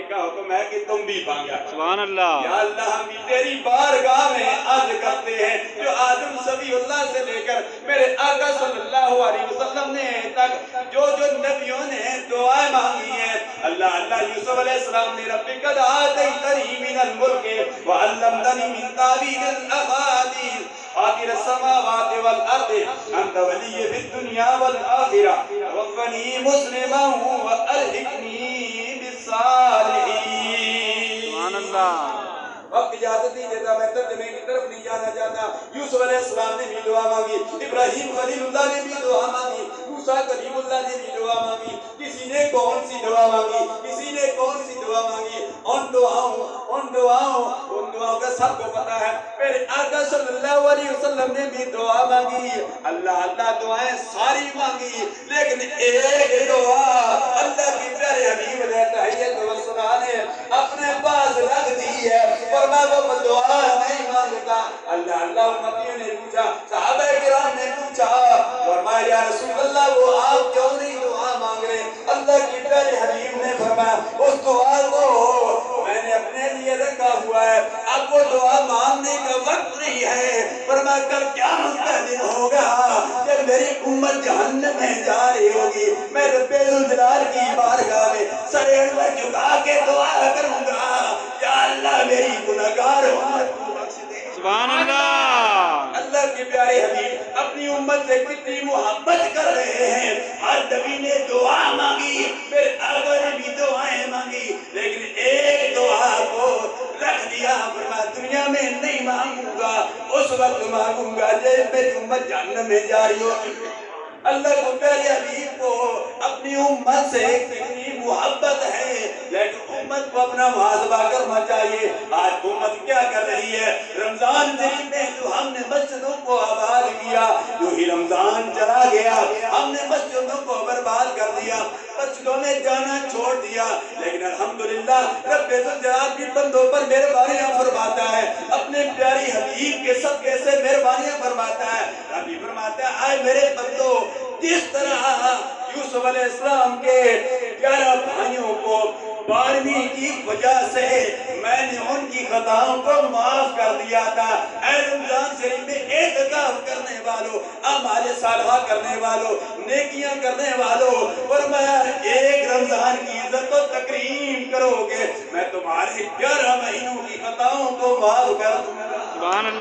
کا حکم ہے کہ تم بھی مانگا۔ سبحان اللہ۔ یا اللہ ہم بھی تیری بارگاہ میں عرض کرتے ہیں جو آدم صفی اللہ سے لے کر میرے آقا صلی اللہ علیہ وسلم نے تک جو نبیوں نے دعائیں مانگی ہیں، اللہ یوسف علیہ السلام نے رب قد آتیتنی من الملک وعلمتنی من تعویل الاحادیث فاطر السماوات والارض انت ولی فی الدنیا والآخرہ توفنی مسلما والحقنی بالصالحین۔ سبحان اللہ۔ وقت اجازت نہیں دیتا، میں ترجمے کی طرف نہیں جانا چاہتا۔ یوسف علیہ السلام نے بھی دعا مانگی، ابراہیم خلیل اللہ نے بھی دعا مانگی، موسیٰ کلیم اللہ نے بھی دعا مانگی۔ کسی نے کون سی دعا مانگی، کسی نے کون سی دعا مانگی؟ ان دعاؤں کا سب کو پتا ہے۔ میرے آقا صلی اللہ علیہ وسلم نے بھی دعا مانگی، اللہ دعائیں ساری مانگی، لیکن ایک دعا اللہ کی پیارے حبیب علیہ تحیت والثناء نے اپنے پاس رکھ دی ہے، ورنہ وہ دعا نہیں مانگتا۔ اللہ امتیوں نے پوچھا، صحابہ کرام نے پوچھا، فرمایا یا رسول اللہ وہ آپ کیوں نہیں دعا مانگ رہے؟ اللہ کی پیارے حبیب نے فرمایا اس دعا کو میں نے اپنے لیے رکھا ہوا ہے، اب وہ دعا مانگنے کا وقت نہیں ہے۔ فرمایا کل قیامت کا دن ہوگا جب میری امت جہنم میں جا رہی ہوگی، میں رب ذوالجلال کی بارگاہ میں سر جھکا کے دعا کروں گا، یا اللہ میری گناہگار امت کو بخش دے۔ سبحان اللہ۔ اللہ کے پیارے حبیب اپنی امت سے کتنی محبت کر رہے ہیں۔ ہر نبی نے دعا مانگی، پھر آقا نے بھی دعائیں مانگی، لیکن ایک دعا کو رکھ دیا، فرمایا دنیا میں نہیں مانگوں گا، اس وقت مانگوں گا جب میری امت جہنم میں جا رہی ہوگی۔ اللہ کو پیارے حبیب کو اپنی امت سے کتنی محبت ہے، لیکن امت کو اپنا محاسبہ کرنا چاہیے۔ آج امت کیا کر رہی ہے؟ رمضان شریف میں جو ہم نے مسجدوں کو آباد کیا، جو ہی رمضان چلا گیا ہم نے مسجدوں کو برباد کر دیا، مسجدوں میں جانا چھوڑ دیا، لیکن الحمدللہ رب ذوالجلال بھی بندوں پر مہربانیاں فرماتا ہے، اپنے پیاری حبیب کے صدقے سے مہربانیاں فرماتا ہے۔ رب فرماتا ہے آئے میرے بندو، جس طرح یوسف علیہ السلام کے 11 بھائیوں کو 12ویں کی وجہ سے میں نے ان کی خطاؤں کو معاف کر دیا تھا، اے رمضان شریف میں اعتکاف کرنے والوں، اعمال صالحہ کرنے والوں، نیکیاں کرنے والوں، فرمایا ایک رمضان کی عزت و تکریم کرو گے میں تمہارے 11 مہینوں کی خطاؤں کو معاف کر دوں گا۔ سبحان اللہ۔